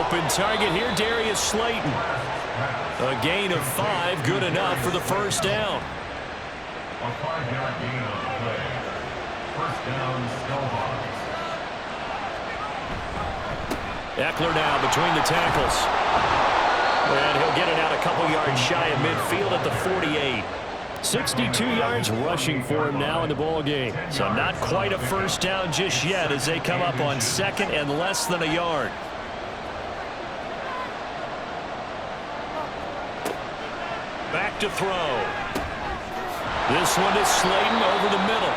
Open target here, Darius Slayton. A gain of 5, good enough for the first down. A 5-yard gain on the play. First down, Snowhawks. Eckler now between the tackles. And he'll get it out a couple yards shy of midfield at the 48. 62 yards rushing for him now in the ball game. So not quite a first down just yet as they come up on second and less than a yard. Back to throw. This one is Slayton over the middle.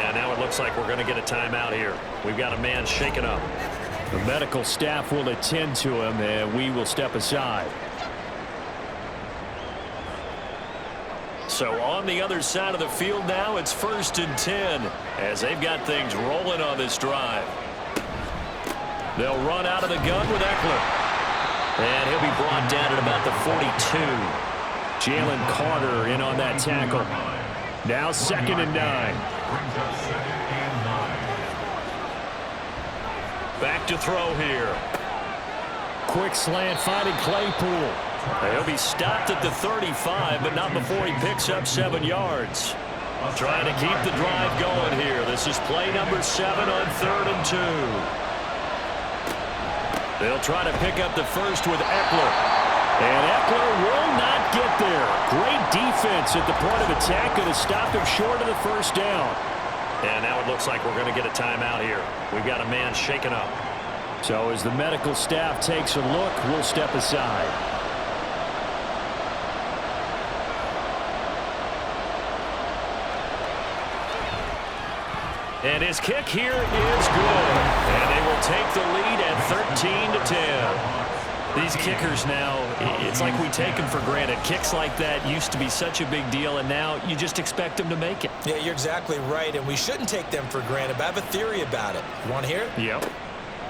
And now it looks like we're going to get a timeout here. We've got a man shaken up. The medical staff will attend to him, and we will step aside. So on the other side of the field now, it's 1st and 10 as they've got things rolling on this drive. They'll run out of the gun with Eckler. And he'll be brought down at about the 42. Jalen Carter in on that tackle. Now 2nd and 9. Back to throw here. Quick slant finding Claypool. He'll be stopped at the 35, but not before he picks up 7 yards. Trying to keep the drive going here. This is play number 7 on 3rd and 2. They'll try to pick up the first with Eckler. And Eckler will not get there. Great defense at the point of attack. Going to stop him short of the first down. And now it looks like we're going to get a timeout here. We've got a man shaken up. So as the medical staff takes a look, we'll step aside. And his kick here is good. And they will take the lead at 13-10. These kickers now, it's like we take them for granted. Kicks like that used to be such a big deal, and now you just expect them to make it. Yeah, you're exactly right, and we shouldn't take them for granted, but I have a theory about it. You want to hear it? Yep.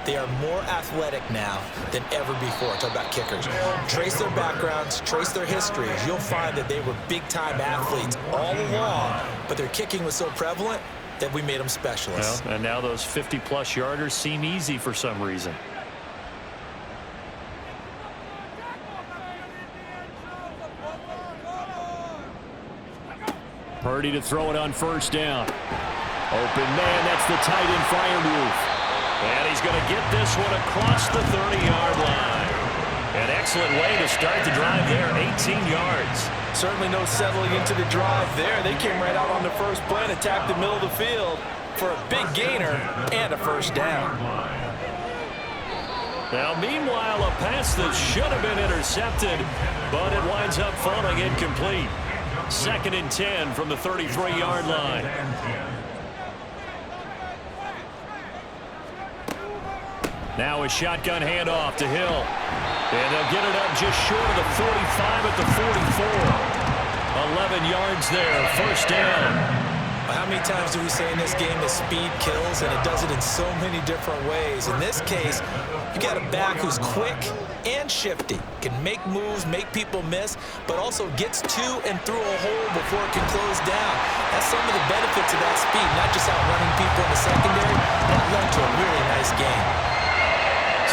They are more athletic now than ever before. Talk about kickers. Trace their backgrounds, trace their histories. You'll find that they were big-time athletes all along, but their kicking was so prevalent that we made them specialists. Well, and now those 50-plus yarders seem easy for some reason. Purdy to throw it on first down. Open man, that's the tight end fire move. And he's going to get this one across the 30-yard line. An excellent way to start the drive there, 18 yards. Certainly no settling into the drive there. They came right out on the first play and attacked the middle of the field for a big gainer and a first down. Now, meanwhile, a pass that should have been intercepted, but it winds up falling incomplete. 2nd and 10 from the 33-yard line. Now a shotgun handoff to Hill. And they'll get it up just short of the 45 at the 44. 11 yards there, first down. How many times do we say in this game that speed kills, and it does it in so many different ways? In this case, you got a back who's quick and shifty, can make moves, make people miss, but also gets to and through a hole before it can close down. That's some of the benefits of that speed, not just outrunning people in the secondary. That led to a really nice game.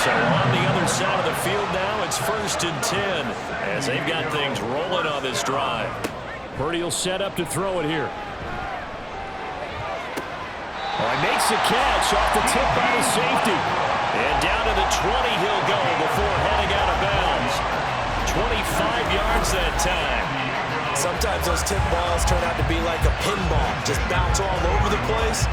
So on the other side of the field now, it's 1st and 10 as they've got things rolling on this drive. Purdy will set up to throw it here. He makes the catch off the tip by the safety. And down to the 20 he'll go before heading out of bounds. 25 yards that time. Sometimes those tip balls turn out to be like a pinball, just bounce all over the place.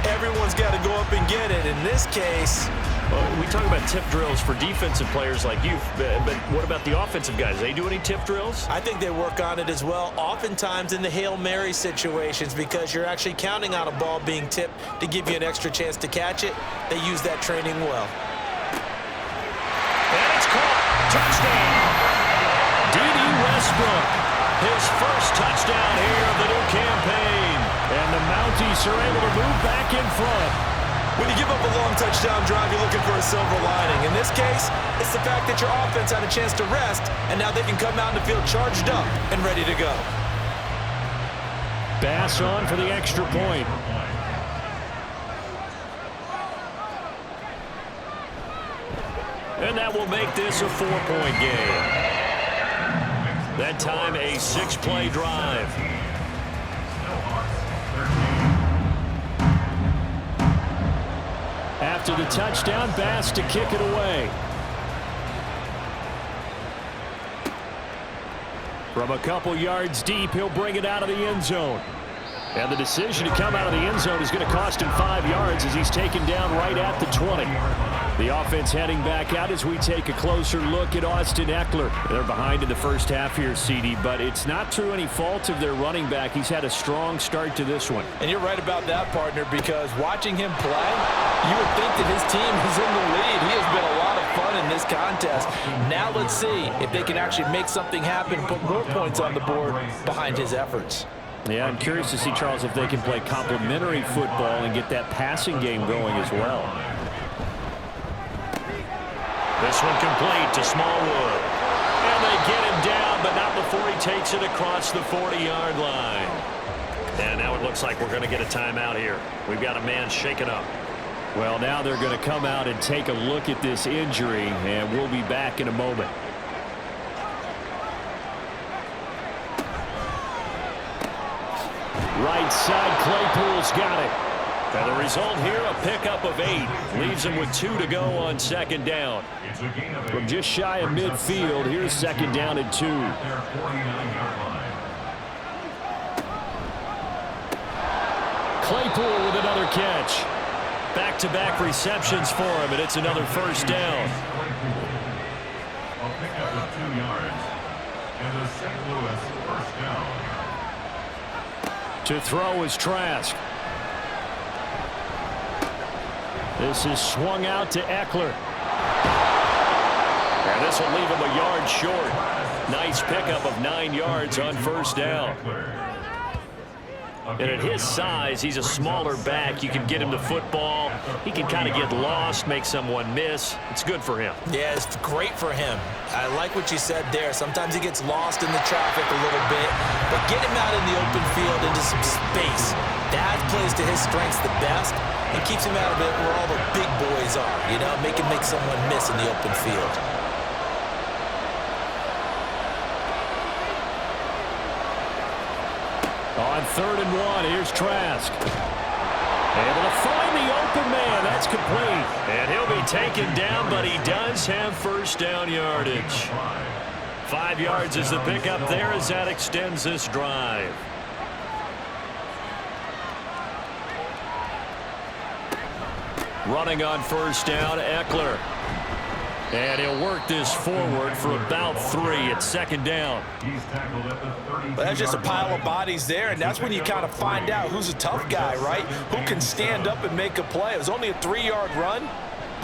Everyone's got to go up and get it. In this case, well, we talk about tip drills for defensive players like you, but what about the offensive guys? They do any tip drills? I think they work on it as well, oftentimes in the Hail Mary situations, because you're actually counting on a ball being tipped to give you an extra chance to catch it. They use that training well. And it's caught. Touchdown. D.D. Westbrook, his first touchdown here of the new campaign. And the Mounties are able to move back in front. When you give up a long touchdown drive, you're looking for a silver lining. In this case, it's the fact that your offense had a chance to rest, and now they can come out in the field charged up and ready to go. Bass on for the extra point. And that will make this a 4-point game. That time a 6-play drive. After the touchdown, Bass to kick it away. From a couple yards deep, he'll bring it out of the end zone. And the decision to come out of the end zone is going to cost him 5 yards as he's taken down right at the 20. The offense heading back out as we take a closer look at Austin Ekeler. They're behind in the first half here, CD, but it's not through any fault of their running back. He's had a strong start to this one. And you're right about that, partner, because watching him play, you would think that his team is in the lead. He has been a lot of fun in this contest. Now let's see if they can actually make something happen, put more points on the board behind his efforts. Yeah, I'm curious to see, Charles, if they can play complementary football and get that passing game going as well. This one complete to Smallwood. And they get him down, but not before he takes it across the 40-yard line. And now it looks like we're going to get a timeout here. We've got a man shaken up. Well, now they're going to come out and take a look at this injury, and we'll be back in a moment. Right side, Claypool's got it. And the result here, a pickup of 8. Leaves him with 2 to go on second down. From just shy of midfield, here's second down and 2. Claypool with another catch. Back-to-back receptions for him, and it's another first down. A pickup of 2 yards. And the St. Louis first down. To throw is Trask. This is swung out to Ekeler. And this will leave him a yard short. Nice pickup of 9 yards on first down. And at his size, he's a smaller back. You can get him the football. He can kind of get lost, make someone miss. It's good for him. Yeah, it's great for him. I like what you said there. Sometimes he gets lost in the traffic a little bit, but get him out in the open field into some space. That plays to his strengths the best and keeps him out of it where all the big boys are, you know, make someone miss in the open field. On 3rd and 1, here's Trask. Able to find the open man. That's complete. And he'll be taken down, but he does have first down yardage. 5 yards is the pickup there as that extends this drive. Running on first down, Ekeler. And he'll work this forward for about 3 at second down. But that's just a pile of bodies there, and that's when you kind of find out who's a tough guy, right? Who can stand up and make a play. It was only a 3-yard run,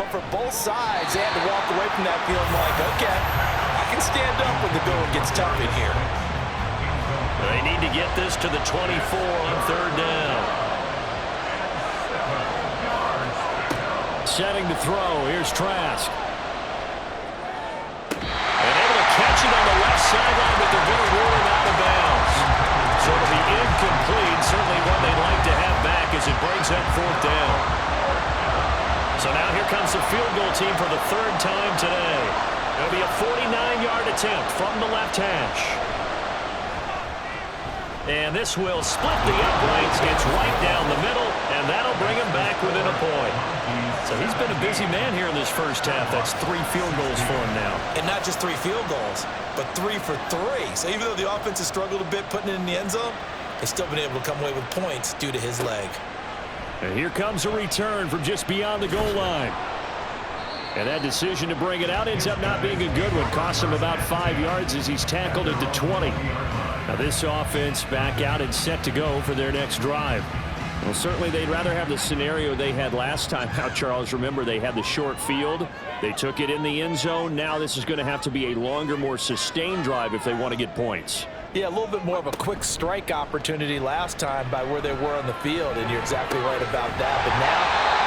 but for both sides, they had to walk away from that feeling like, okay, I can stand up when the going gets tough in here. They need to get this to the 24 on 3rd down. Setting to throw. Here's Trask. Catch it on the left sideline, but they're going to rule him out of bounds. So it'll be incomplete. Certainly one they'd like to have back as it brings up 4th down. So now here comes the field goal team for the 3rd time today. It'll be a 49-yard attempt from the left hash. And this will split the uprights. It's right down the middle, and that'll bring him back within a point. So he's been a busy man here in this first half. That's 3 field goals for him now. And not just 3 field goals, but 3 for 3. So even though the offense has struggled a bit putting it in the end zone, they've still been able to come away with points due to his leg. And here comes a return from just beyond the goal line. And that decision to bring it out ends up not being a good one. Costs him about 5 yards as he's tackled at the 20. Now this offense back out and set to go for their next drive. Well, certainly they'd rather have the scenario they had last time out, Charles. Remember, they had the short field. They took it in the end zone. Now this is going to have to be a longer, more sustained drive if they want to get points. Yeah, a little bit more of a quick strike opportunity last time by where they were on the field, and you're exactly right about that. But now,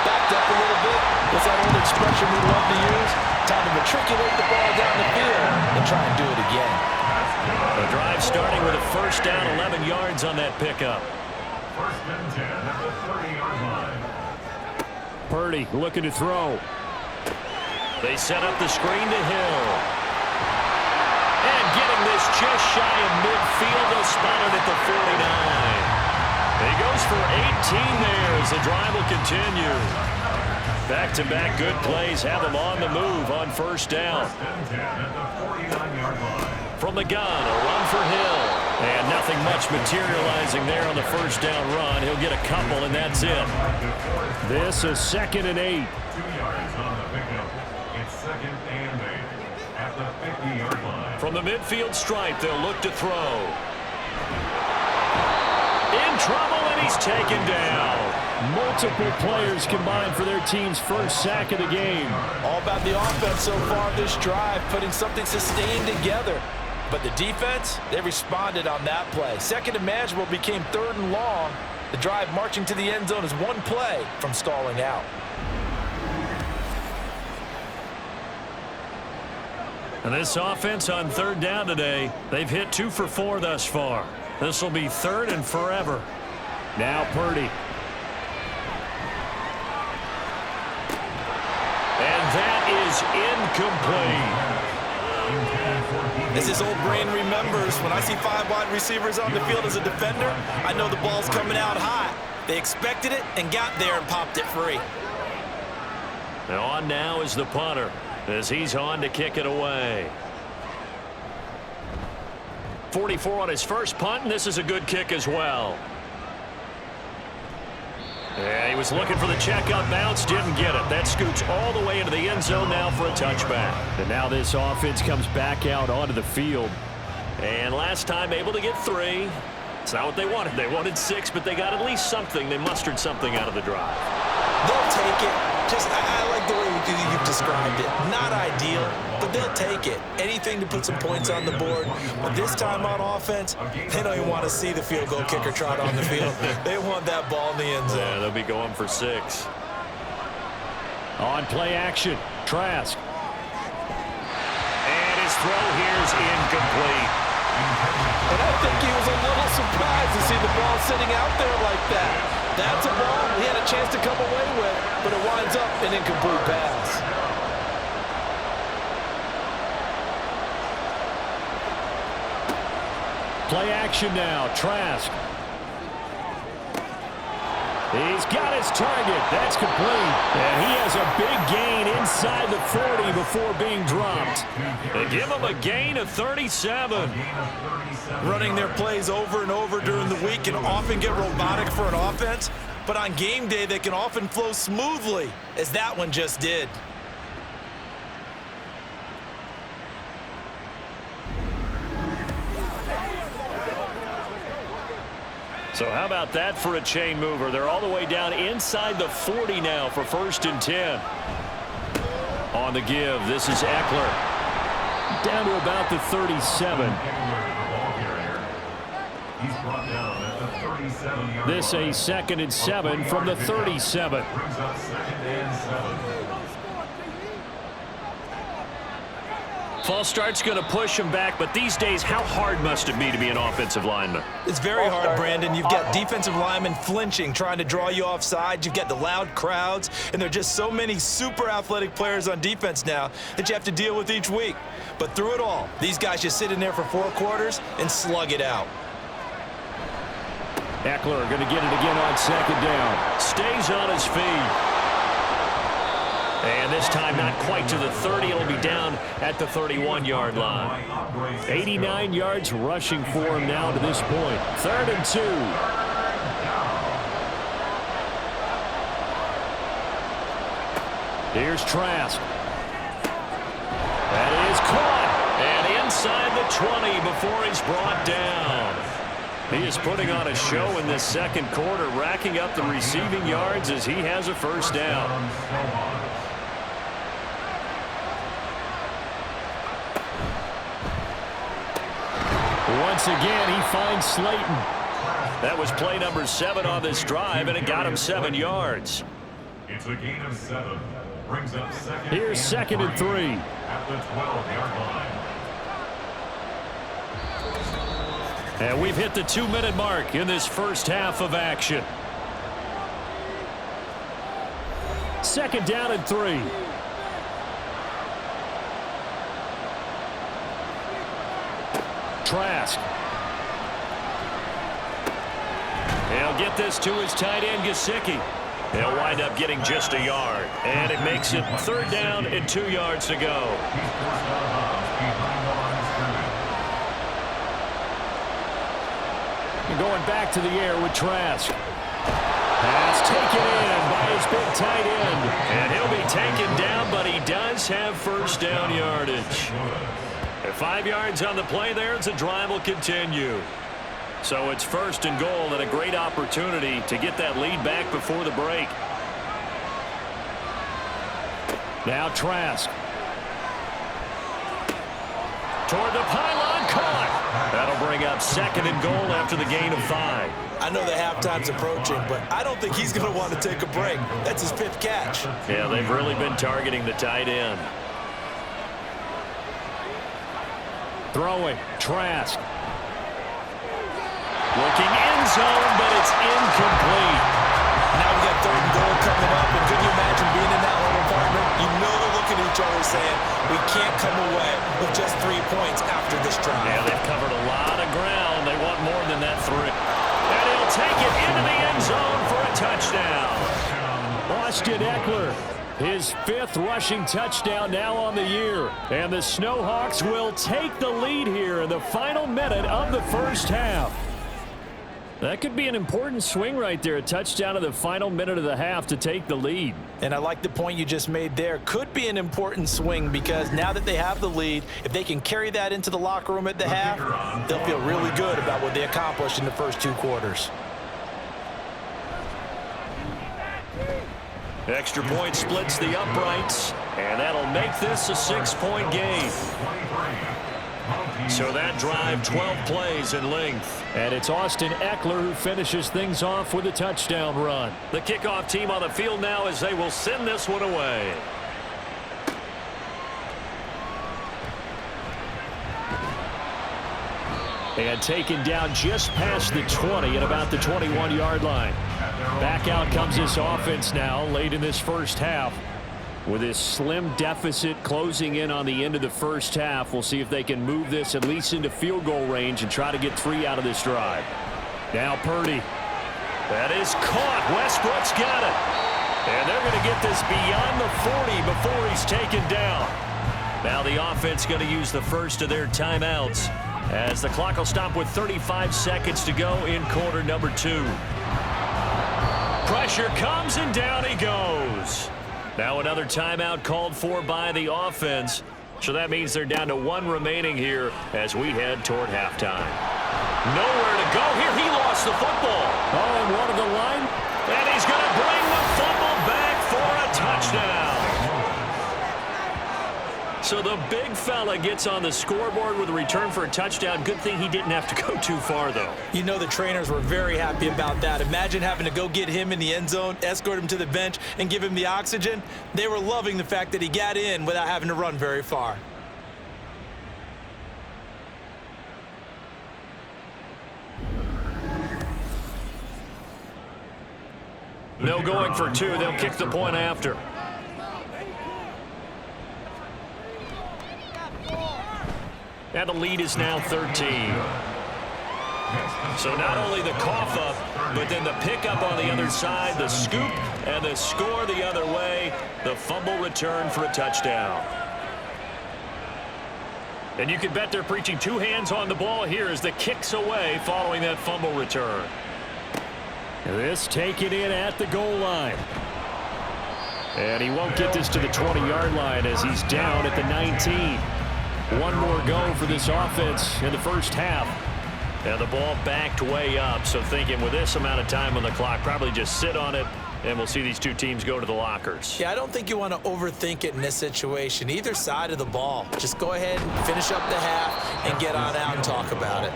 backed up a little bit. What's that old expression we love to use? Time to matriculate the ball down the field and try and do it again. The drive starting with a first down, 11 yards on that pickup. First and 10 at the 30-yard line. Purdy looking to throw. They set up the screen to Hill. And getting this just shy of midfield, they'll spot it at the 49. He goes for 18 there as the drive will continue. Back-to-back good plays have him on the move on first down. From the gun, a run for Hill. And nothing much materializing there on the first down run. He'll get a couple, and that's it. This is 2nd and 8. 2 yards on the pickup. It's 2nd and 8 at the 50-yard line. From the midfield stripe, they'll look to throw. In trouble, and he's taken down. Multiple players combined for their team's first sack of the game. All about the offense so far this drive, putting something sustained together. But the defense, they responded on that play. Second and manageable became 3rd and long. The drive marching to the end zone is one play from stalling out. And this offense on 3rd down today, they've hit 2 for 4 thus far. This will be 3rd and forever. Now Purdy. And that is incomplete. As his old brain remembers, when I see 5 wide receivers on the field as a defender, I know the ball's coming out high. They expected it and got there and popped it free. Now on now is the punter as he's on to kick it away. 44 on his first punt, and this is a good kick as well. Yeah, he was looking for the check-up bounce, didn't get it. That scoots all the way into the end zone now for a touchback. And now this offense comes back out onto the field. And last time able to get 3. It's not what they wanted. They wanted 6, but they got at least something. They mustered something out of the drive. They'll take it. I like the way you've described it. Not ideal, but they'll take it. Anything to put some points on the board. But this time on offense, they don't even want to see the field goal kicker trot on the field. They want that ball in the end zone. Yeah, they'll be going for 6. On play action, Trask. And his throw here is incomplete. And I think he was a little surprised to see the ball sitting out there like that. That's a ball he had a chance to come away with, but it winds up an incomplete pass. Play action now, Trask. He's got his target. That's complete. And he has a big gain inside the 40 before being dropped. They give him a gain of 37. Running their plays over and over during the week can often get robotic for an offense, but on game day they can often flow smoothly, as that one just did. So how about that for a chain mover? They're all the way down inside the 40 now for 1st and 10. On the give, this is Eckler. Down to about the 37. This a 2nd and 7 from the 37. False start's going to push him back, but these days, how hard must it be to be an offensive lineman? It's very hard, Brandon. You've got defensive linemen flinching, trying to draw you offside. You've got the loud crowds, and there are just so many super athletic players on defense now that you have to deal with each week. But through it all, these guys just sit in there for 4 quarters and slug it out. Eckler going to get it again on 2nd down. Stays on his feet. And this time not quite to the 30. It'll be down at the 31-yard line. 89 yards rushing for him now to this point. 3rd and 2. Here's Trask. That is caught. And inside the 20 before he's brought down. He is putting on a show in this 2nd quarter, racking up the receiving yards as he has a 1st down. Once again, he finds Slayton. That was play number 7 on this drive, and it got him 7 yards. It's a gain of 7. Brings up 2nd. Here's 2nd and 3. At the 12-yard line. And we've hit the 2-minute mark in this first half of action. 2nd down and 3. Trask. He'll get this to his tight end, Gesicki. He'll wind up getting just a yard. And it makes it 3rd down and 2 yards to go. And going back to the air with Trask. Pass taken in by his big tight end. And he'll be taken down, but he does have 1st down yardage. At 5 yards on the play there, the drive will continue. So it's 1st and goal and a great opportunity to get that lead back before the break. Now Trask. Toward the pylon, caught. That'll bring up 2nd and goal after the gain of 5. I know the halftime's approaching, but I don't think he's going to want to take a break. That's his 5th catch. Yeah, they've really been targeting the tight end. Throwing, Trask. Looking end zone, but it's incomplete. Now we got 3rd and goal coming up, and can you imagine being in that little apartment? You know they're looking at each other saying, we can't come away with just 3 points after this drive. Yeah, they've covered a lot of ground. They want more than that 3. And he'll take it into the end zone for a touchdown. Austin Ekeler, his 5th rushing touchdown now on the year. And the Snowhawks will take the lead here in the final minute of the 1st half. That could be an important swing right there. A touchdown in the final minute of the half to take the lead. And I like the point you just made there. Could be an important swing because now that they have the lead, if they can carry that into the locker room at the half, they'll feel really good about what they accomplished in the first 2 quarters. Extra point splits the uprights, and that'll make this a 6-point game. So that drive, 12 plays in length. And it's Austin Ekeler who finishes things off with a touchdown run. The kickoff team on the field now as they will send this one away. And taken down just past the 20 at about the 21-yard line. Back out comes this offense now late in this 1st half. With this slim deficit closing in on the end of the 1st half, we'll see if they can move this at least into field goal range and try to get 3 out of this drive. Now Purdy. That is caught. Westbrook's got it. And they're going to get this beyond the 40 before he's taken down. Now the offense going to use the first of their timeouts as the clock will stop with 35 seconds to go in quarter number 2. Pressure comes and down he goes. Now another timeout called for by the offense. So that means they're down to 1 remaining here as we head toward halftime. Nowhere to go here. He lost the football. Oh, and one of the line. And he's going to bring the fumble back for a touchdown. So the big fella gets on the scoreboard with a return for a touchdown. Good thing he didn't have to go too far, though. You know the trainers were very happy about that. Imagine having to go get him in the end zone, escort him to the bench, and give him the oxygen. They were loving the fact that he got in without having to run very far. No going for 2. They'll kick the point after. And the lead is now 13. So not only the cough up, but then the pickup on the other side, the scoop, and the score the other way, the fumble return for a touchdown. And you can bet they're preaching 2 hands on the ball here as the kick's away following that fumble return. This taken in at the goal line. And he won't get this to the 20-yard line as he's down at the 19. 1 more go for this offense in the 1st half. And the ball backed way up, so thinking with this amount of time on the clock, probably just sit on it, and we'll see these 2 teams go to the lockers. Yeah, I don't think you want to overthink it in this situation. Either side of the ball. Just go ahead and finish up the half and get on out and talk about it.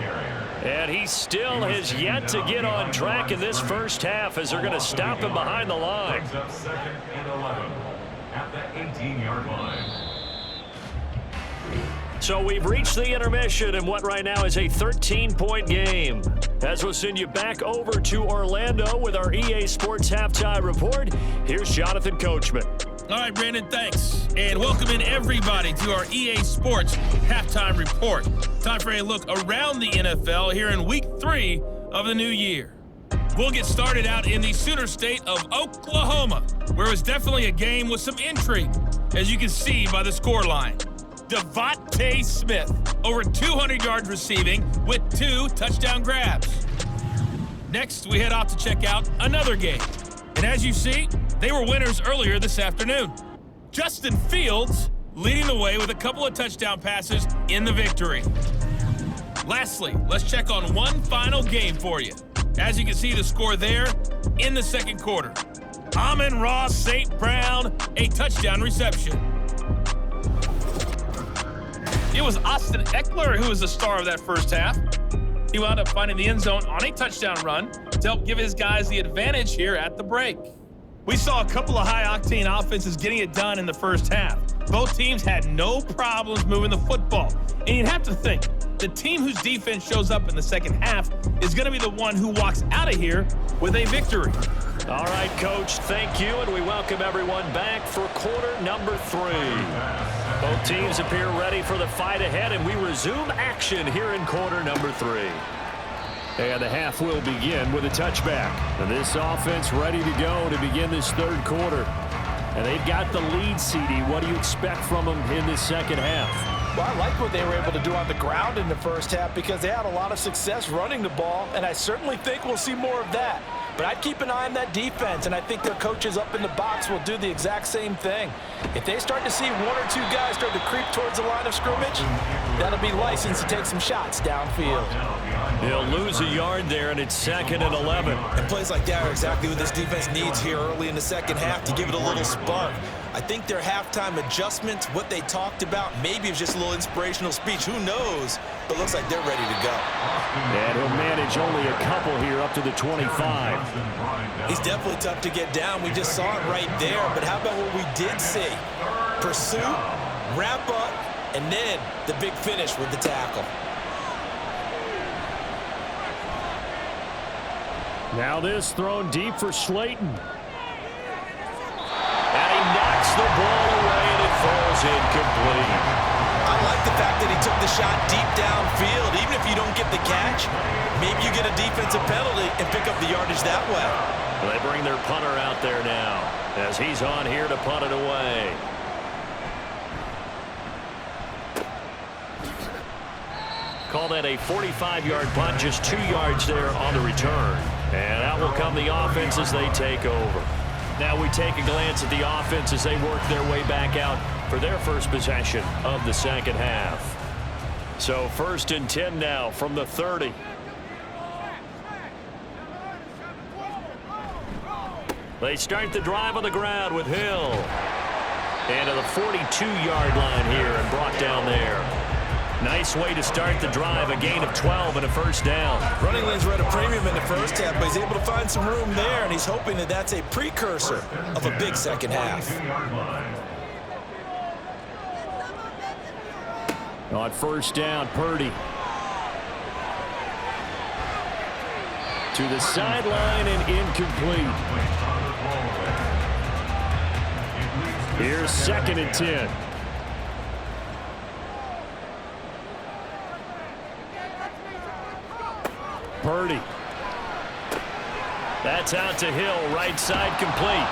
And he still has yet to get on track in this 1st half as they're going to stop him behind the line. Up 2nd and 11 at the 18-yard line. So we've reached the intermission in what right now is a 13-point game. As we'll send you back over to Orlando with our EA Sports Halftime Report, here's Jonathan Coachman. All right, Brandon, thanks. And welcome in everybody to our EA Sports Halftime Report. Time for a look around the NFL here in Week 3 of the new year. We'll get started out in the Sooner state of Oklahoma, where it was definitely a game with some intrigue, as you can see by the scoreline. Devontae Smith, over 200 yards receiving with 2 touchdown grabs. Next, we head off to check out another game. And as you see, they were winners earlier this afternoon. Justin Fields leading the way with a couple of touchdown passes in the victory. Lastly, let's check on one final game for you. As you can see the score there in the second quarter. Amon-Ra St. Brown, a touchdown reception. It was Austin Eckler who was the star of that first half. He wound up finding the end zone on a touchdown run to help give his guys the advantage here at the break. We saw a couple of high-octane offenses getting it done in the first half. Both teams had no problems moving the football. And you'd have to think, the team whose defense shows up in the second half is going to be the one who walks out of here with a victory. All right, Coach, thank you, and we welcome everyone back for quarter number 3. Both teams appear ready for the fight ahead, and we resume action here in quarter number 3. And the half will begin with a touchback. And this offense ready to go to begin this third quarter. And they've got the lead, CD. What do you expect from them in this second half? Well, I like what they were able to do on the ground in the first half because they had a lot of success running the ball, and I certainly think we'll see more of that. But I'd keep an eye on that defense, and I think their coaches up in the box will do the exact same thing. If they start to see 1 or 2 guys start to creep towards the line of scrimmage, that'll be license to take some shots downfield. He'll lose a yard there, and it's 2nd and 11. And plays like that are exactly what this defense needs here early in the second half to give it a little spark. I think their halftime adjustments, what they talked about, maybe it's just a little inspirational speech. Who knows? But looks like they're ready to go. And he'll manage only a couple here up to the 25. He's definitely tough to get down. We just saw it right there. But how about what we did see? Pursuit, wrap up, and then the big finish with the tackle. Now this thrown deep for Slayton. And he knocks the ball away, and it falls incomplete. I like the fact that he took the shot deep downfield. Even if you don't get the catch, maybe you get a defensive penalty and pick up the yardage that way. Well, they bring their punter out there now as he's on here to punt it away. Call that a 45-yard punt, just 2 yards there on the return. And out will come the offense as they take over. Now we take a glance at the offense as they work their way back out for their first possession of the second half. So 1st and 10 now from the 30. They start the drive on the ground with Hill. And to the 42-yard line here and brought down there. Nice way to start the drive, a gain of 12 and a first down. Running lanes were at a premium in the first half, but he's able to find some room there, and he's hoping that that's a precursor of a big second half. On first down, Purdy. To the sideline and incomplete. Here's 2nd and 10. Purdy. That's out to Hill, right side complete.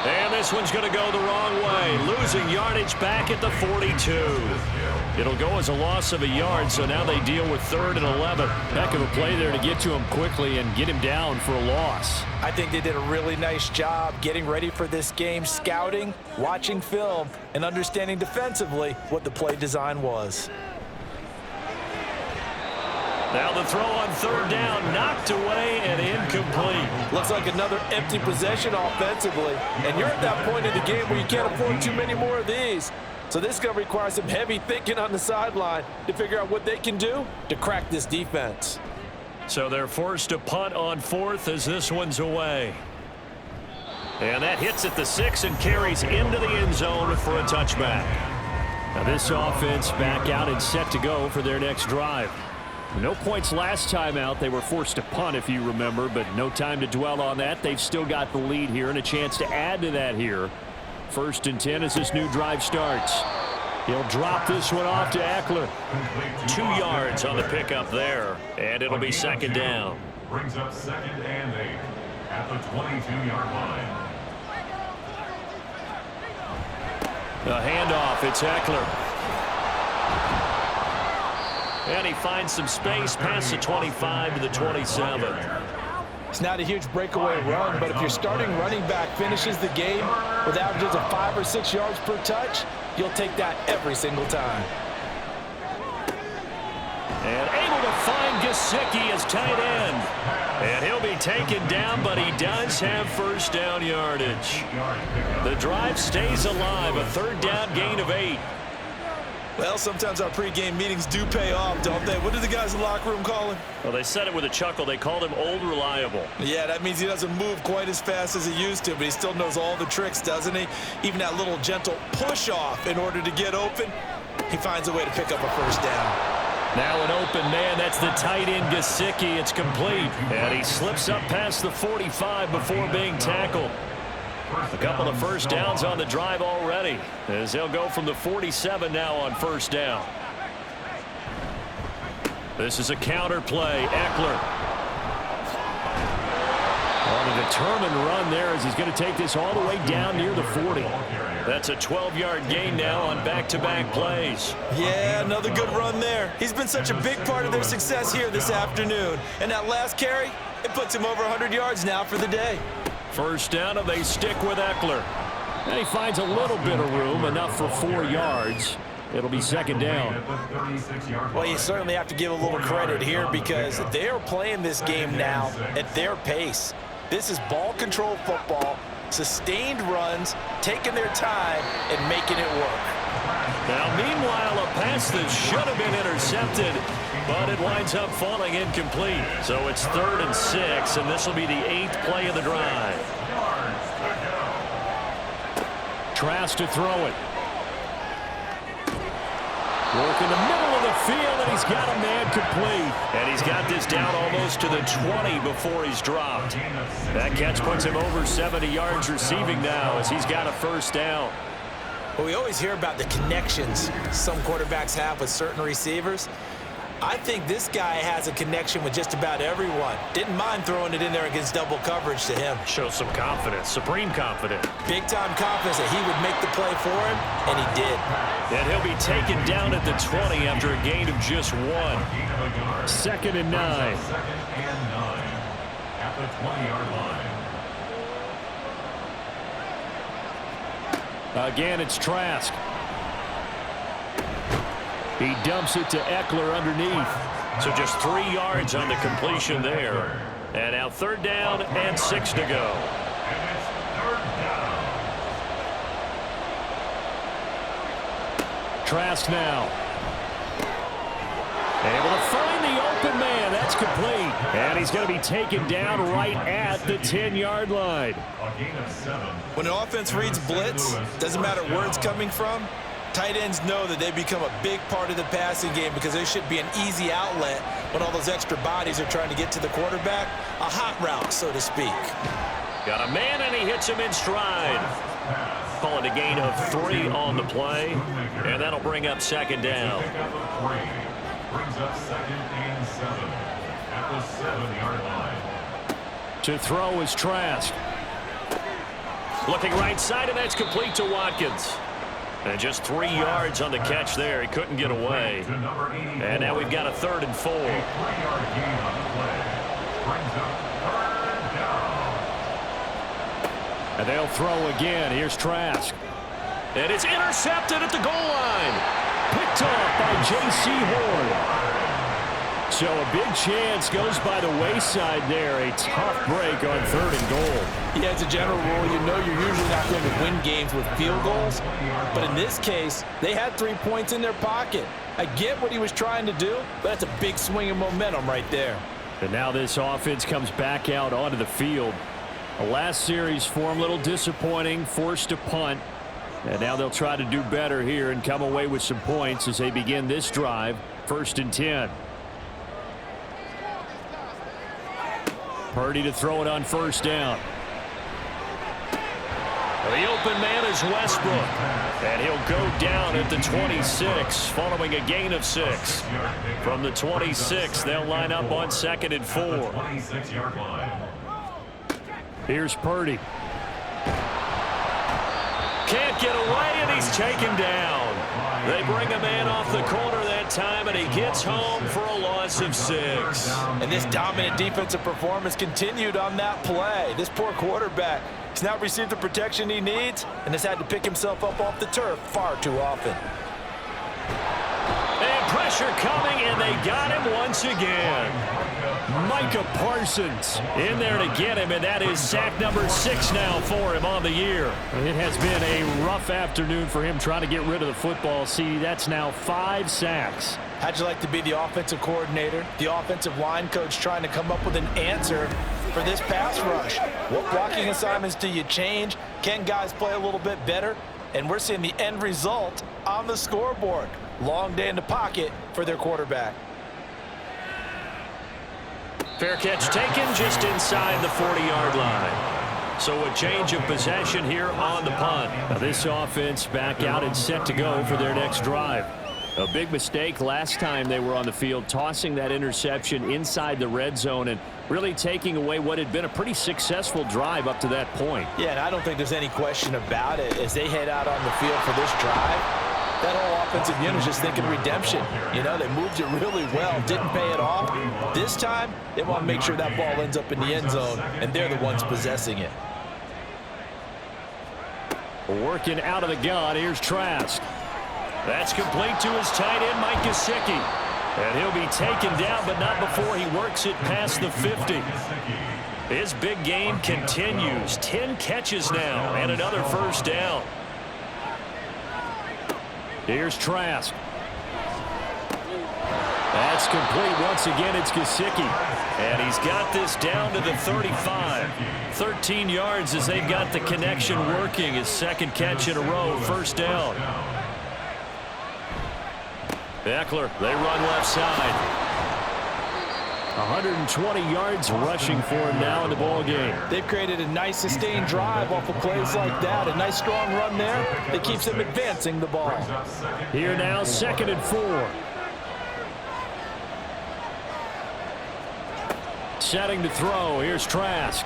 And this one's going to go the wrong way. Losing yardage back at the 42. It'll go as a loss of a yard, so now they deal with 3rd and 11. Heck of a play there to get to him quickly and get him down for a loss. I think they did a really nice job getting ready for this game, scouting, watching film, and understanding defensively what the play design was. Now the throw on 3rd down, knocked away and incomplete. Looks like another empty possession offensively. And you're at that point in the game where you can't afford too many more of these. So this is going to require some heavy thinking on the sideline to figure out what they can do to crack this defense. So they're forced to punt on 4th as this one's away. And that hits at the 6 and carries into the end zone for a touchback. Now this offense back out and set to go for their next drive. No points last time out. They were forced to punt, if you remember, but no time to dwell on that. They've still got the lead here and a chance to add to that here First and 10 as this new drive starts. He'll drop this one off to Eckler. 2 yards on the pickup there, and it'll be second down. Brings up 2nd and 8 at the 22-yard line. The handoff, it's Eckler. And he finds some space past the 25 to the 27. It's not a huge breakaway run, but if your starting running back finishes the game with averages of 5 or 6 yards per touch, you'll take that every single time. And able to find Gesicki as tight end. And he'll be taken down, but he does have first down yardage. The drive stays alive, a 3rd down gain of 8. Well, sometimes our pregame meetings do pay off, don't they? What did the guys in the locker room call him? Well, they said it with a chuckle. They called him Old Reliable. Yeah, that means he doesn't move quite as fast as he used to, but he still knows all the tricks, doesn't he? Even that little gentle push-off in order to get open, he finds a way to pick up a first down. Now an open man. That's the tight end, Gesicki. It's complete. And he slips up past the 45 before being tackled. A couple of first downs on the drive already, as they'll go from the 47 now on first down. This is a counter play. Eckler on a determined run there as he's going to take this all the way down near the 40. That's a 12-yard gain now on back-to-back plays. Yeah, another good run there. He's been such a big part of their success here this afternoon. And that last carry, it puts him over 100 yards now for the day. First down, and they stick with Eckler. And he finds a little bit of room, enough for 4 yards. It'll be second down. Well, you certainly have to give a little credit here because they're playing this game now at their pace. This is ball control football, sustained runs, taking their time, and making it work. Now, meanwhile, a pass that should have been intercepted, but it winds up falling incomplete. So it's 3rd and 6, and this will be the 8th play of the drive. Trask to throw it. Work in the middle of the field, and he's got a man complete. And he's got this down almost to the 20 before he's dropped. That catch puts him over 70 yards receiving now as he's got a first down. Well, we always hear about the connections some quarterbacks have with certain receivers. I think this guy has a connection with just about everyone. Didn't mind throwing it in there against double coverage to him. Shows some confidence, supreme confidence. Big-time confidence that he would make the play for him, and he did. And he'll be taken down at the 20 after a gain of just 1. 2nd and 9. 2nd and 9 at the 20-yard line. Again, it's Trask. He dumps it to Eckler underneath. So just 3 yards on the completion there. And now 3rd down and 6 to go. And it's 3rd down. Trask now. Able to find the open man. That's complete. And he's going to be taken down right at the 10-yard line. A gain of 7. When an offense reads blitz, doesn't matter where it's coming from, tight ends know that they become a big part of the passing game because there should be an easy outlet when all those extra bodies are trying to get to the quarterback. A hot route, so to speak. Got a man, and he hits him in stride. Calling a gain of 3 on the play, and that'll bring up second down. Brings up 2nd and 7 at the 7-yard line. To throw is Trask. Looking right side, and that's complete to Watkins. And just 3 yards on the catch there. He couldn't get away. And now we've got a 3rd and 4. A 3-yard gain on the play. Brings up 3rd down. And they'll throw again. Here's Trask. And it's intercepted at the goal line. Picked off by J.C. Horn. So a big chance goes by the wayside there. A tough break on 3rd and goal. Yeah, as a general rule, you know you're usually not going to win games with field goals. But in this case, they had 3 points in their pocket. I get what he was trying to do, but that's a big swing of momentum right there. And now this offense comes back out onto the field. The last series for them, a little disappointing, forced to punt. And now they'll try to do better here and come away with some points as they begin this drive. 1st and 10. Purdy to throw it on 1st down. The open man is Westbrook, and he'll go down at the 26 following a gain of 6. From the 26, they'll line up on 2nd and 4. Here's Purdy. Can't get away, and he's taken down. They bring a man off the corner that time, and he gets home for a loss of 6. And this dominant defensive performance continued on that play. This poor quarterback has not received the protection he needs and has had to pick himself up off the turf far too often. And pressure coming, and they got him once again. Micah Parsons in there to get him, and that is sack number 6 now for him on the year. It has been a rough afternoon for him trying to get rid of the football. See, that's now 5 sacks. How'd you like to be the offensive coordinator, the offensive line coach trying to come up with an answer for this pass rush? What blocking assignments do you change? Can guys play a little bit better? And we're seeing the end result on the scoreboard. Long day in the pocket for their quarterback. Fair catch taken just inside the 40-yard line. So a change of possession here on the punt. Now this offense back out and set to go for their next drive. A big mistake last time they were on the field, tossing that interception inside the red zone and really taking away what had been a pretty successful drive up to that point. Yeah, and I don't think there's any question about it. As they head out on the field for this drive, that whole offensive unit is just thinking redemption. You know, they moved it really well, didn't pay it off. This time, they want to make sure that ball ends up in the end zone, and they're the ones possessing it. Working out of the gun, here's Trask. That's complete to his tight end, Mike Gesicki. And he'll be taken down, but not before he works it past the 50. His big game continues. 10 catches now, and another first down. Here's Trask. That's complete. Once again, it's Gesicki. And he's got this down to the 35. 13 yards as they've got the connection working. His second catch in a row, first down. Eckler, they run left side. 120 yards rushing for him now in the ball game. They've created a nice sustained drive off of plays like that. A nice strong run there that keeps them advancing the ball. Here now, 2nd and 4. Setting to throw. Here's Trask.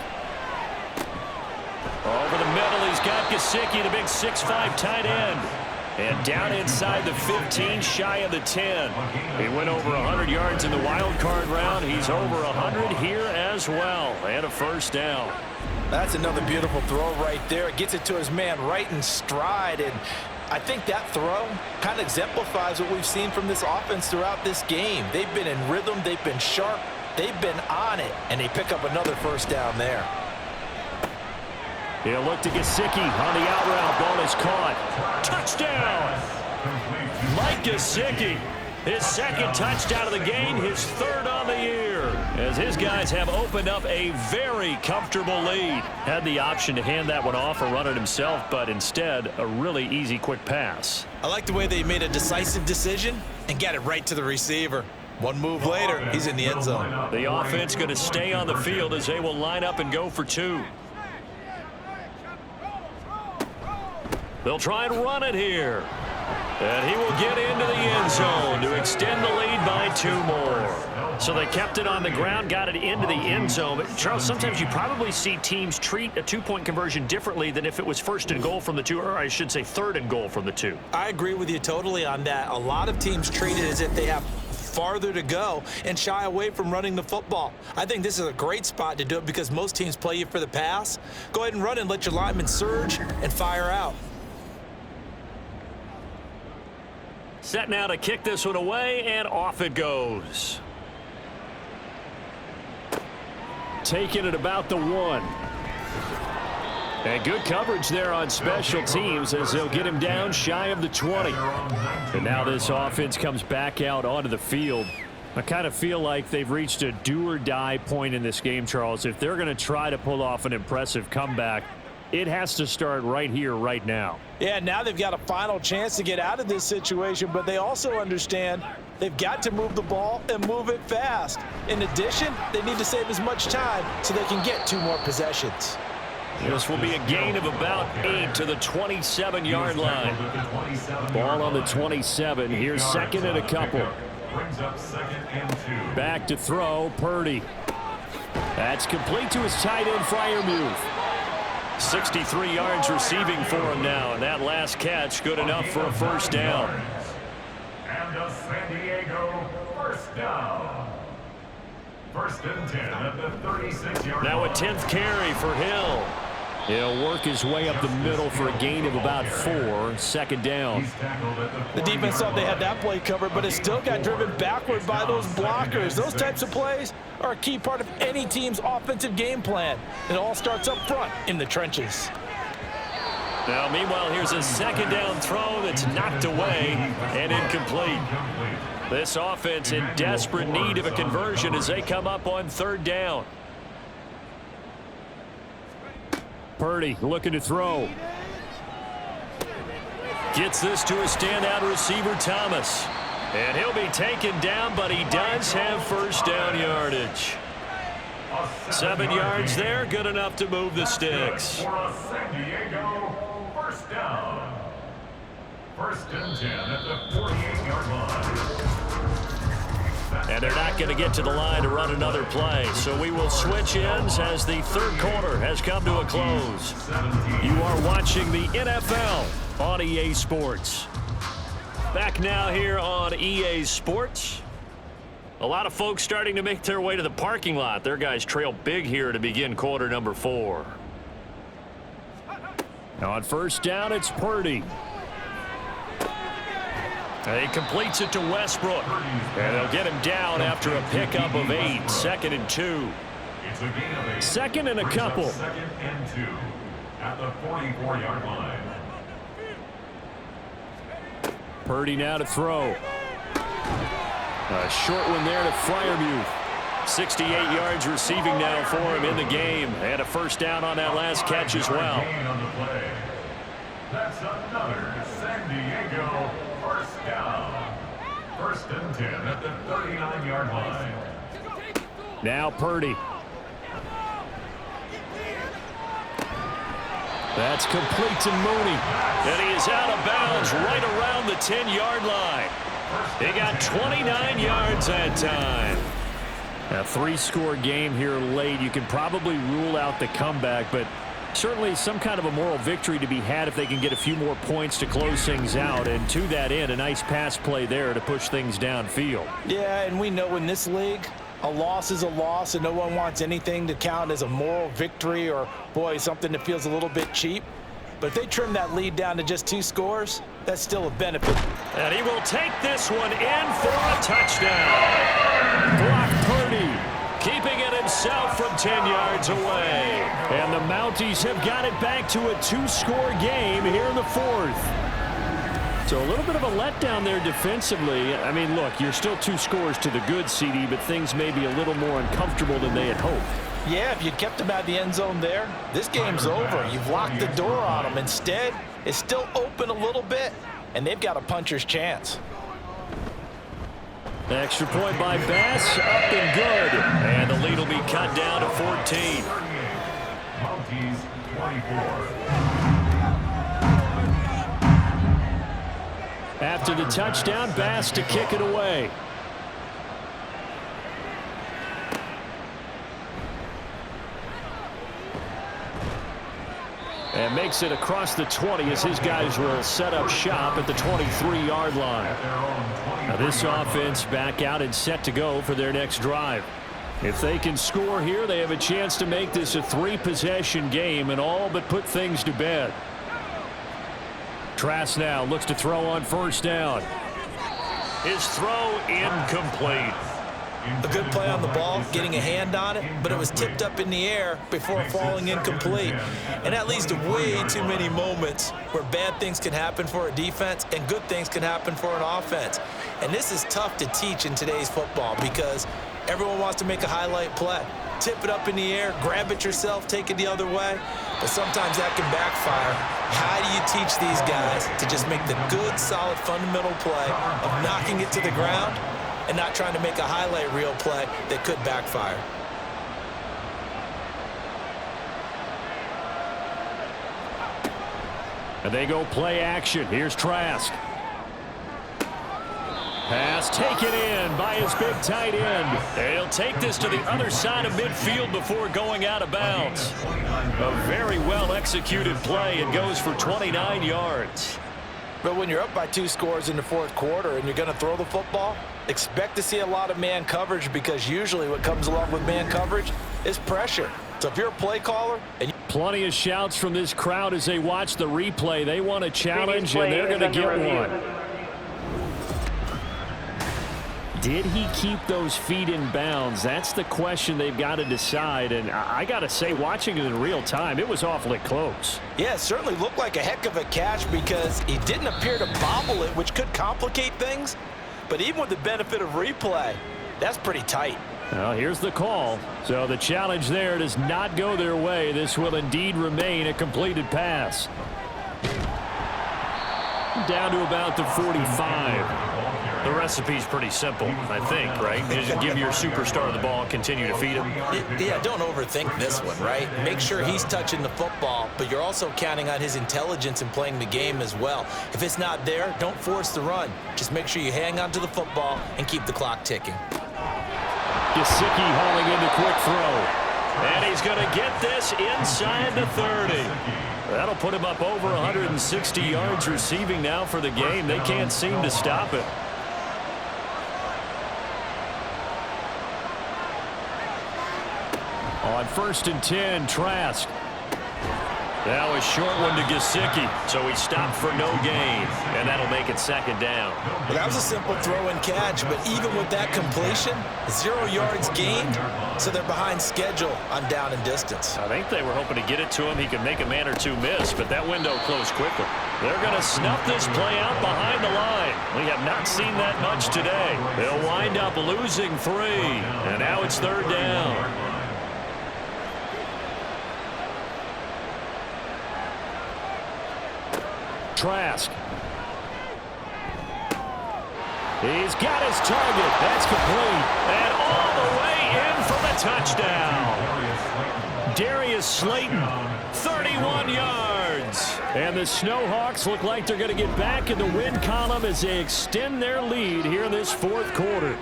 Over the middle, he's got Gesicki, the big 6'5" tight end. And down inside the 15, shy of the 10. He went over 100 yards in the wild card round. He's over 100 here as well. And a first down. That's another beautiful throw right there. It gets it to his man right in stride. And I think that throw kind of exemplifies what we've seen from this offense throughout this game. They've been in rhythm. They've been sharp. They've been on it. And they pick up another first down there. He'll look to Gesicki on the out route. Ball is caught. Touchdown! Mike Gesicki, his second touchdown of the game, his third on the year. As his guys have opened up a very comfortable lead. Had the option to hand that one off or run it himself, but instead, a really easy, quick pass. I like the way they made a decisive decision and got it right to the receiver. One move later, he's in the end zone. The offense going to stay on the field as they will line up and go for 2. They'll try and run it here. And he will get into the end zone to extend the lead by 2 more. So they kept it on the ground, got it into the end zone. But Charles, sometimes you probably see teams treat a 2-point conversion differently than if it was 1st and goal from the 2, or I should say 3rd and goal from the 2. I agree with you totally on that. A lot of teams treat it as if they have farther to go and shy away from running the football. I think this is a great spot to do it because most teams play you for the pass. Go ahead and run and let your linemen surge and fire out. Set now to kick this one away, and off it goes. Taking it about the 1. And good coverage there on special teams as they'll get him down shy of the 20. And now this offense comes back out onto the field. I kind of feel like they've reached a do-or-die point in this game, Charles. If they're going to try to pull off an impressive comeback, it has to start right here, right now. Yeah, now they've got a final chance to get out of this situation, but they also understand they've got to move the ball and move it fast. In addition, they need to save as much time so they can get 2 more possessions. This will be a gain of about 8 to the 27-yard line. Ball on the 27. Here's second and a couple. Back to throw, Purdy. That's complete to his tight end, Freiermuth. 63 yards receiving for him now, and that last catch good enough for a first down. And a San Diego first down. First and 10 at the 36-yard line. Now a 10th carry for Hill. He'll work his way up the middle for a gain of about 4. Second down. The defense thought they had that play covered, but it still got driven backward by those blockers. Those types of plays are a key part of any team's offensive game plan. It all starts up front in the trenches. Now, meanwhile, here's a second down throw that's knocked away and incomplete. This offense in desperate need of a conversion as they come up on third down. Purdy looking to throw. Gets this to a standout receiver, Thomas. And he'll be taken down, but he does have first down yardage. 7 yards there, good enough to move the sticks. For a San Diego first down. First and 10 at the 48-yard line. And they're not going to get to the line to run another play. So we will switch ends as the third quarter has come to a close. You are watching the NFL on EA Sports. Back now here on EA Sports. A lot of folks starting to make their way to the parking lot. Their guys trail big here to begin quarter number 4. Now on first down, it's Purdy. He completes it to Westbrook. And they'll get him down after a pickup of 8. 2nd and 2. Second and a couple. 2nd and 2 at the 44-yard line. Purdy now to throw. A short one there to Freiermuth. 68 yards receiving now for him in the game. And a first down on that last catch as well. That's another San Diego first down. First and 10 at the 39-yard line. Now Purdy. That's complete to Mooney. And he is out of bounds right around the 10-yard line. He got 29 yards that time. A 3-score game here late. You can probably rule out the comeback, but certainly some kind of a moral victory to be had if they can get a few more points to close things out. And to that end, a nice pass play there to push things downfield. Yeah, and we know in this league, a loss is a loss, and no one wants anything to count as a moral victory or, boy, something that feels a little bit cheap. But if they trim that lead down to just 2 scores, that's still a benefit. And he will take this one in for a touchdown. Brock Purdy keeping it himself from 10 yards away. And the Mounties have got it back to a 2-score game here in the 4th. So a little bit of a letdown there defensively. I mean, look, you're still 2 scores to the good, CD, but things may be a little more uncomfortable than they had hoped. Yeah, if you'd kept them out of the end zone there, this game's over. You've locked the door on them. Instead, it's still open a little bit, and they've got a puncher's chance. Extra point by Bass, up and good. And the lead will be cut down to 14. Mounties 24. After the touchdown, Bass to kick it away. And makes it across the 20 as his guys will set up shop at the 23-yard line. Now this offense back out and set to go for their next drive. If they can score here, they have a chance to make this a 3-possession game and all but put things to bed. Trask now looks to throw on first down. His throw incomplete. A good play on the ball, getting a hand on it, but it was tipped up in the air before falling incomplete. And that leads to way too many moments where bad things can happen for a defense and good things can happen for an offense. And this is tough to teach in today's football because everyone wants to make a highlight play. Tip it up in the air, grab it yourself, take it the other way. But sometimes that can backfire. How do you teach these guys to just make the good, solid, fundamental play of knocking it to the ground and not trying to make a highlight reel play that could backfire? And they go play action. Here's Trask. Pass taken in by his big tight end. He'll take this to the other side of midfield before going out of bounds. A very well executed play. It goes for 29 yards. But when you're up by 2 scores in the fourth quarter and you're going to throw the football, expect to see a lot of man coverage, because usually what comes along with man coverage is pressure. So if you're a play caller, and plenty of shouts from this crowd as they watch the replay. They want a challenge, and they're going to get one. Did he keep those feet in bounds? That's the question they've got to decide. And I got to say, watching it in real time, it was awfully close. Yeah, it certainly looked like a heck of a catch because he didn't appear to bobble it, which could complicate things. But even with the benefit of replay, that's pretty tight. Well, here's the call. So the challenge there does not go their way. This will indeed remain a completed pass. Down to about the 45. The recipe's pretty simple, I think, right? You just give your superstar the ball and continue to feed him. Yeah, don't overthink this one, right? Make sure he's touching the football, but you're also counting on his intelligence in playing the game as well. If it's not there, don't force the run. Just make sure you hang on to the football and keep the clock ticking. Gesicki hauling in the quick throw. And he's going to get this inside the 30. That'll put him up over 160 yards receiving now for the game. They can't seem to stop it. On 1st and 10, Trask. That was short one to Gesicki, so he stopped for no gain, and that'll make it 2nd down. Well, that was a simple throw and catch, but even with that completion, 0 yards gained, so they're behind schedule on down and distance. I think they were hoping to get it to him. He could make a man or two miss, but that window closed quickly. They're going to snuff this play out behind the line. We have not seen that much today. They'll wind up losing 3, and now it's 3rd down. Trask. He's got his target. That's complete. And all the way in for the touchdown. Darius Slayton, 31 yards. And the Snowhawks look like they're going to get back in the win column as they extend their lead here in this 4th quarter.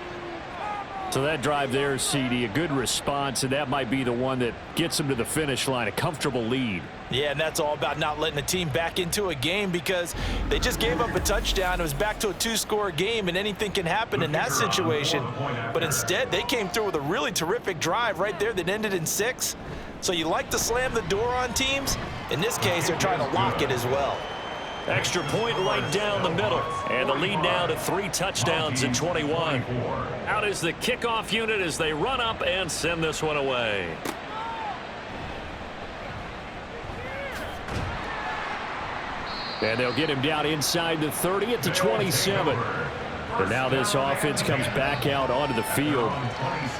So that drive there, CD, a good response, and that might be the one that gets them to the finish line, a comfortable lead. Yeah, and that's all about not letting the team back into a game because they just gave up a touchdown. It was back to a 2-score game, and anything can happen in that situation. But instead, they came through with a really terrific drive right there that ended in 6. So you like to slam the door on teams. In this case, they're trying to lock it as well. Extra point right down the middle. And the lead now to 3 touchdowns at 21. Out is the kickoff unit as they run up and send this one away. And they'll get him down inside the 30 at the 27. But now this offense comes back out onto the field.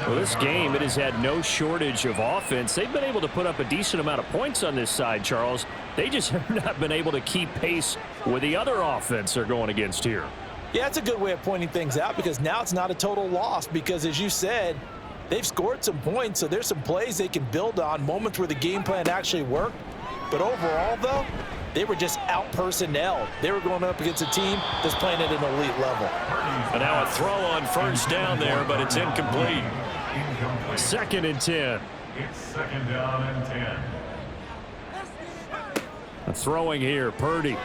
Well, this game, it has had no shortage of offense. They've been able to put up a decent amount of points on this side, Charles. They just have not been able to keep pace with the other offense they're going against here. Yeah, it's a good way of pointing things out because now it's not a total loss because, as you said, they've scored some points, so there's some plays they can build on, moments where the game plan actually worked. But overall, though, they were just out-personnel. They were going up against a team that's playing at an elite level. And now a throw on 1st down there, but it's incomplete. 2nd and 10. It's 2nd down and 10. Throwing here, Purdy.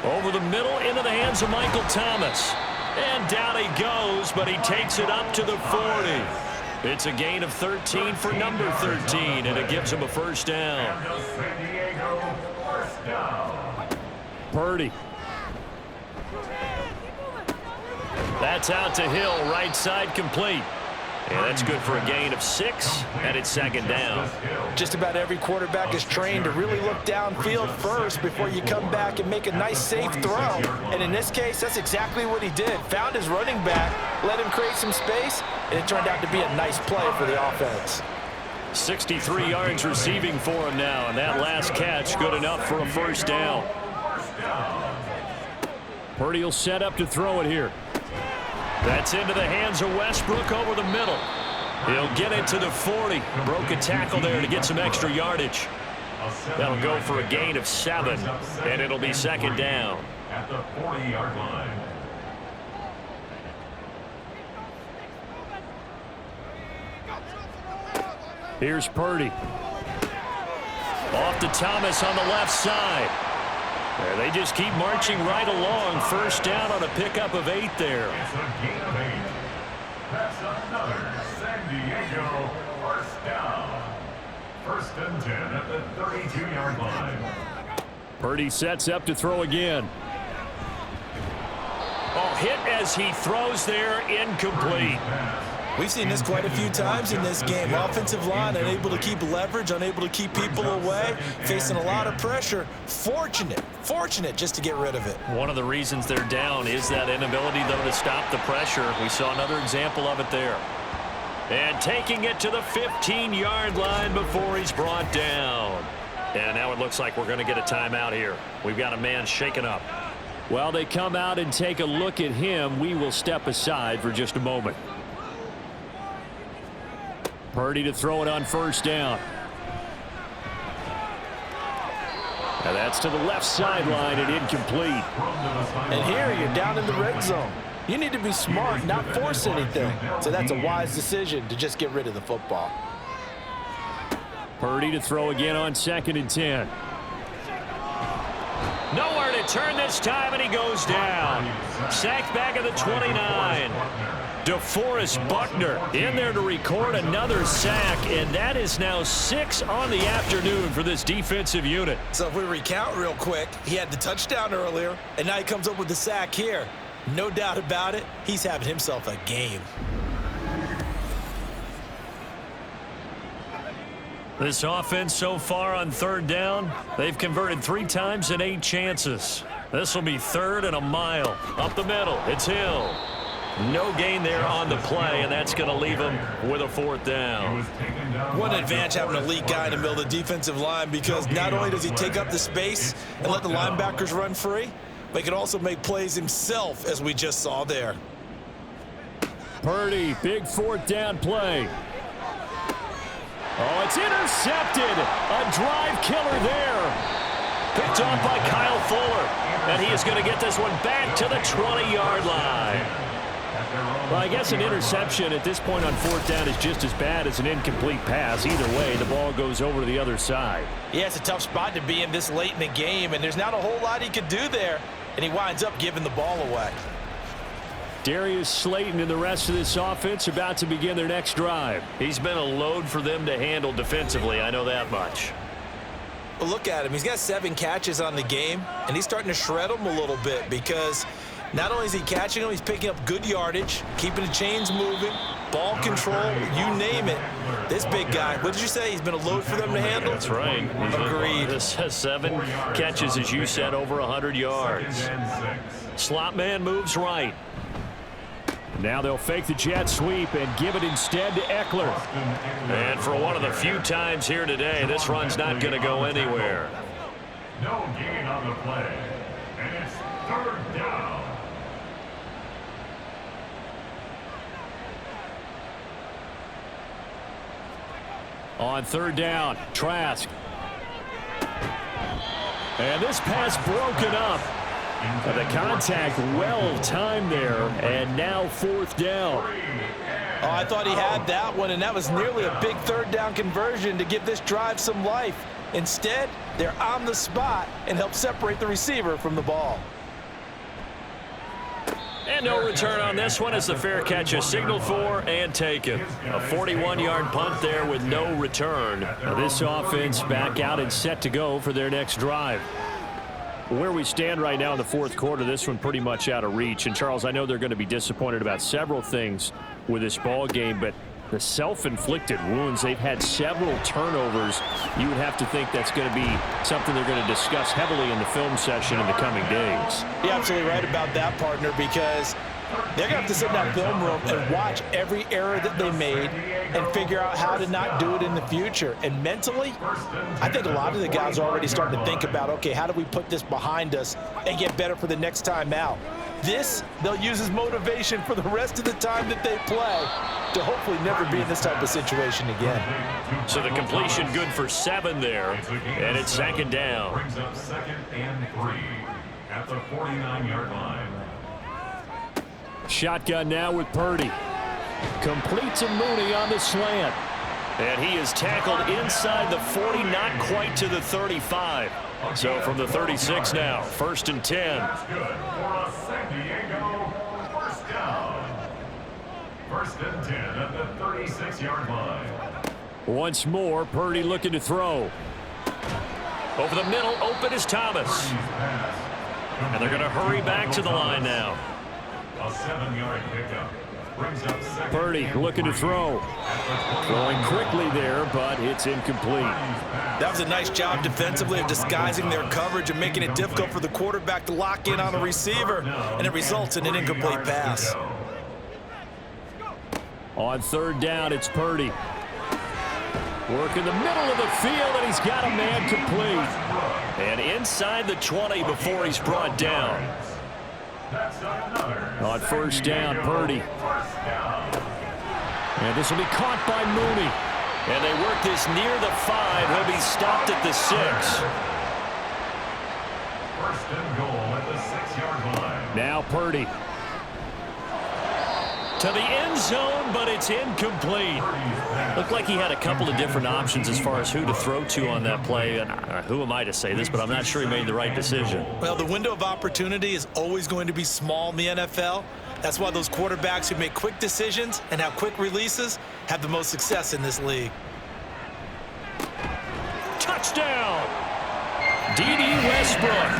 Over the middle, into the hands of Michael Thomas. And down he goes, but he takes it up to the 40. It's a gain of 13 for number 13, and it gives him a 1st down. Purdy. That's out to Hill, right side complete. And that's good for a gain of 6, and it's 2nd down. Just about every quarterback is trained to really look downfield first before you come back and make a nice, safe throw. And in this case, that's exactly what he did. Found his running back, let him create some space, and it turned out to be a nice play for the offense. 63 yards receiving for him now, and that last catch good enough for a 1st down. Purdy will set up to throw it here. That's into the hands of Westbrook over the middle. He'll get it to the 40. Broke a tackle there to get some extra yardage. That'll go for a gain of 7, and it'll be second down. At the 40-yard line. Here's Purdy. Off to Thomas on the left side. There, they just keep marching right along. First down on a pickup of 8 there. It's a gain of 8. That's another San Diego first down. First and 10 at the 32-yard line. Purdy sets up to throw again. Oh, hit as he throws there, incomplete. We've seen this quite a few times in this game. Offensive line unable to keep leverage, unable to keep people away, facing a lot of pressure. Fortunate just to get rid of it. One of the reasons they're down is that inability, though, to stop the pressure. We saw another example of it there. And taking it to the 15-yard line before he's brought down. And now it looks like we're going to get a timeout here. We've got a man shaken up. While they come out and take a look at him, we will step aside for just a moment. Purdy to throw it on first down. Now that's to the left sideline and incomplete. And here you're down in the red zone. You need to be smart, not force anything. So that's a wise decision to just get rid of the football. Purdy to throw again on 2nd and 10. Nowhere to turn this time, and he goes down. Sacked back at the 29. DeForest Buckner in there to record another sack, and that is now 6 on the afternoon for this defensive unit. So if we recount real quick, he had the touchdown earlier, and now he comes up with the sack here. No doubt about it, he's having himself a game. This offense so far on 3rd down, they've converted 3 times in 8 chances. This will be 3rd and a mile. Up the middle, it's Hill. No gain there on the play, and that's going to leave him with a 4th down. What an advantage having an elite guy in the middle of the defensive line, because not only does he take up the space and let the linebackers run free, but he can also make plays himself, as we just saw there. Purdy, big 4th down play. Oh, it's intercepted. A drive killer there. Picked off by Kyle Fuller. And he is going to get this one back to the 20-yard line. Well, I guess an interception at this point on 4th down is just as bad as an incomplete pass. Either way, the ball goes over to the other side. Yeah, it's a tough spot to be in this late in the game, and there's not a whole lot he could do there, and he winds up giving the ball away. Darius Slayton and the rest of this offense about to begin their next drive. He's been a load for them to handle defensively, I know that much. Well, look at him. He's got 7 catches on the game, and he's starting to shred them a little bit, because not only is he catching them, he's picking up good yardage, keeping the chains moving, ball control, you name it. This big guy, what did you say? He's been a load for them to handle? That's right. Agreed. This has 7 catches, as you said, over 100 yards. Slot man moves right. Now they'll fake the jet sweep and give it instead to Eckler. And for one of the few times here today, this run's not going to go anywhere. No gain on the play. And it's 3rd down. On 3rd down, Trask. And this pass broken up. The contact well timed there, and now 4th down. Oh, I thought he had that one, and that was nearly a big 3rd down conversion to give this drive some life. Instead, they're on the spot and help separate the receiver from the ball. And no return on this one as the fair catch is signaled for and taken. A 41-yard punt there with no return. Now this offense back out and set to go for their next drive. Where we stand right now in the 4th quarter, this one pretty much out of reach. And, Charles, I know they're going to be disappointed about several things with this ball game, but the self-inflicted wounds, they've had several turnovers. You would have to think that's going to be something they're going to discuss heavily in the film session in the coming days. You're absolutely right about that, partner, because they're going to have to sit in that film room and watch every error that they made and figure out how to not do it in the future. And mentally, I think a lot of the guys are already starting to think about, okay, how do we put this behind us and get better for the next time out? This, they'll use as motivation for the rest of the time that they play to hopefully never be in this type of situation again. So the completion good for 7 there, and it's 2nd down. Brings up 2nd and 3 at the 49-yard line. Shotgun now with Purdy. Complete to Mooney on the slant. And he is tackled inside the 40, not quite to the 35. So from the 36 now, 1st and 10. That's good for a San Diego first down. 1st and 10 at the 36-yard line. Once more, Purdy looking to throw. Over the middle, open is Thomas. And they're going to hurry back to the line now. A 7-yard pickup. Brings up 2nd Purdy and looking to 3 throw. Throwing quickly there, but it's incomplete. That was a nice job defensively of disguising their coverage and making it difficult for the quarterback to lock in on a receiver, and it results in an incomplete pass. On 3rd down, it's Purdy. Working the middle of the field, and he's got a man complete. And inside the 20 before he's brought down. On 1st down, Purdy. And this will be caught by Mooney. And they work this near the 5. He'll be stopped at the 6. 1st and goal at the 6-yard line. Now Purdy. To the end zone, but it's incomplete. Looked like he had a couple of different options as far as who to throw to on that play. And who am I to say this, but I'm not sure he made the right decision. Well, the window of opportunity is always going to be small in the NFL. That's why those quarterbacks who make quick decisions and have quick releases have the most success in this league. Touchdown! D.D. Westbrook,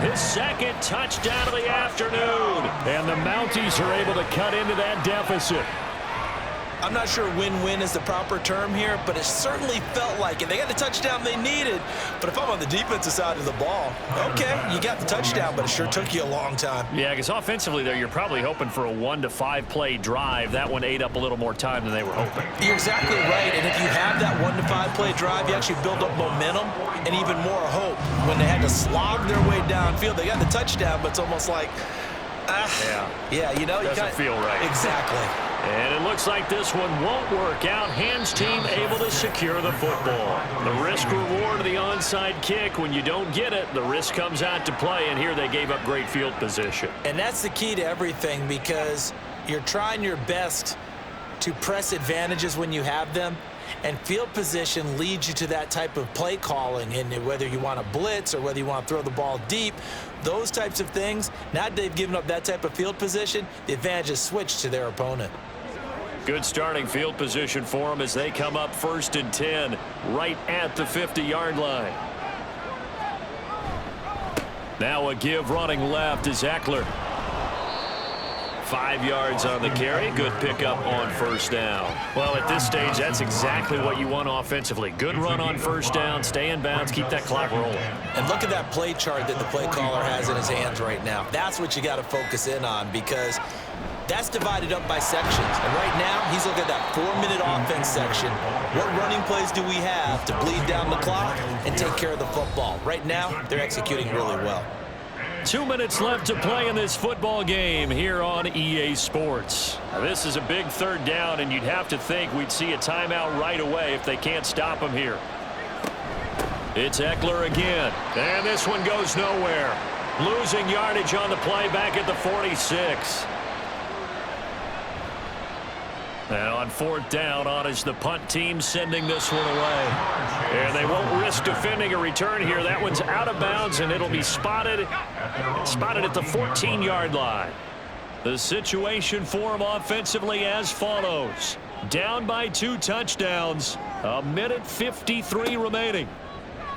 his 2nd touchdown of the afternoon. And the Mounties are able to cut into that deficit. I'm not sure win-win is the proper term here, but it certainly felt like it. They got the touchdown they needed, but if I'm on the defensive side of the ball, okay, you got the touchdown, but it sure took you a long time. Yeah, because offensively there, you're probably hoping for a 1 to 5 play drive. That one ate up a little more time than they were hoping. You're exactly right, and if you have that 1 to 5 play drive, you actually build up momentum and even more hope. When they had to slog their way downfield, they got the touchdown, but it's almost like, yeah, you know, doesn't feel right. Exactly. And it looks like this one won't work out. Hams team able to secure the football. The risk reward of the onside kick. When you don't get it, the risk comes out to play, and here they gave up great field position. And that's the key to everything, because you're trying your best to press advantages when you have them, and field position leads you to that type of play calling. And whether you want to blitz or whether you want to throw the ball deep, those types of things, now that they've given up that type of field position, the advantage is switched to their opponent. Good starting field position for them as they come up 1st and 10 right at the 50-yard line. Now a give running left is Eckler. 5 yards on the carry. Good pickup on 1st down. Well, at this stage, that's exactly what you want offensively. Good run on 1st down. Stay in bounds. Keep that clock rolling. And look at that play chart that the play caller has in his hands right now. That's what you got to focus in on, because that's divided up by sections. And right now, he's looking at that 4-minute offense section. What running plays do we have to bleed down the clock and take care of the football? Right now, they're executing really well. 2 minutes left to play in this football game here on EA Sports. Now, this is a big 3rd down, and you'd have to think we'd see a timeout right away if they can't stop him here. It's Eckler again. And this one goes nowhere. Losing yardage on the play back at the 46. And on 4th down, on is the punt team sending this one away. And they won't risk defending a return here. That one's out of bounds, and it'll be spotted at the 14-yard line. The situation for them offensively as follows. Down by 2 touchdowns. 1:53 remaining.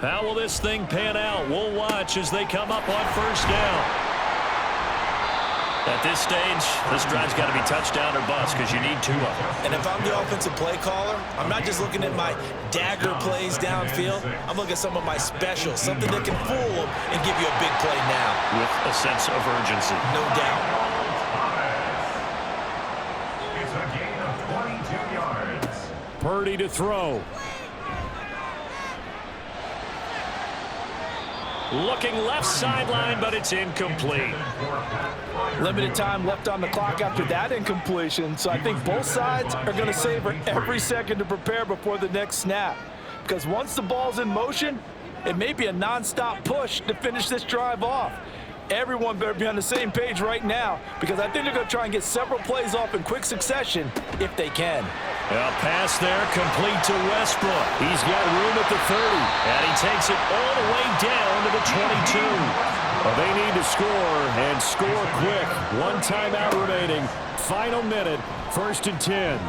How will this thing pan out? We'll watch as they come up on 1st down. At this stage, this drive's got to be touchdown or bust, because you need 2 of them. And if I'm the offensive play caller, I'm not just looking at my dagger plays downfield. I'm looking at some of my specials, something that can fool them and give you a big play now. With a sense of urgency. No doubt. It's a gain of 22 yards. Purdy to throw. Looking left sideline, but it's incomplete. Limited time left on the clock after that incompletion, so I think both sides are going to savor every second to prepare before the next snap. Because once the ball's in motion, it may be a nonstop push to finish this drive off. Everyone better be on the same page right now, because I think they're going to try and get several plays off in quick succession if they can. A pass there, complete to Westbrook. He's got room at the 30, and he takes it all the way down to the 22. Well, they need to score, and score quick. One timeout remaining. Final minute, 1st and 10.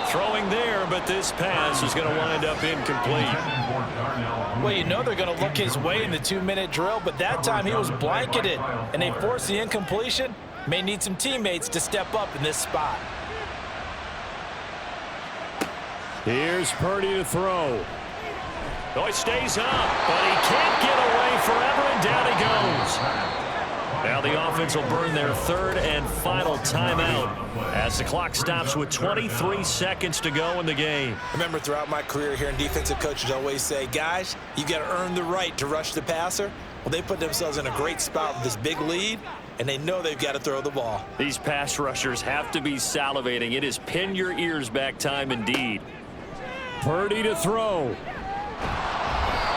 Throwing there, but this pass is going to wind up incomplete. Well, you know they're going to look his way in the 2-minute drill, but that time he was blanketed, and they forced the incompletion. May need some teammates to step up in this spot. Here's Purdy to throw. Oh, he stays up, but he can't get away forever, and down he goes. Now the offense will burn their 3rd and final timeout as the clock stops with 23 seconds to go in the game. Remember, throughout my career here in defensive coaches always say, guys, you got to earn the right to rush the passer. Well, they put themselves in a great spot with this big lead, and they know they've got to throw the ball. These pass rushers have to be salivating. It is pin your ears back time indeed. Purdy to throw.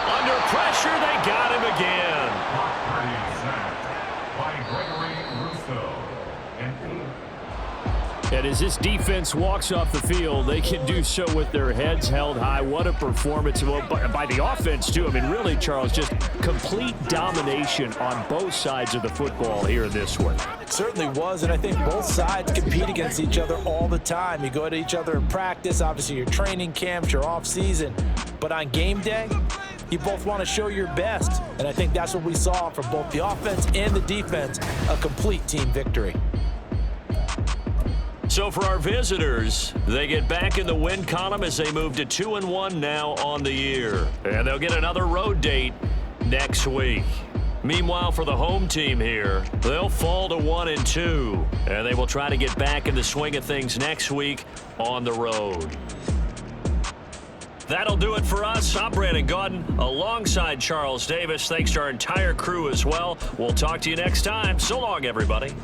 Under pressure, they got him again. And as this defense walks off the field, they can do so with their heads held high. What a performance by the offense, too. I mean, really, Charles, just complete domination on both sides of the football here in this one. It certainly was, and I think both sides compete against each other all the time. You go to each other in practice, obviously your training camps, your off-season. But on game day, you both want to show your best. And I think that's what we saw from both the offense and the defense, a complete team victory. So for our visitors, they get back in the win column as they move to 2-1 now on the year. And they'll get another road date next week. Meanwhile, for the home team here, they'll fall to 1-2. And they will try to get back in the swing of things next week on the road. That'll do it for us. I'm Brandon Gaudin alongside Charles Davis. Thanks to our entire crew as well. We'll talk to you next time. So long, everybody.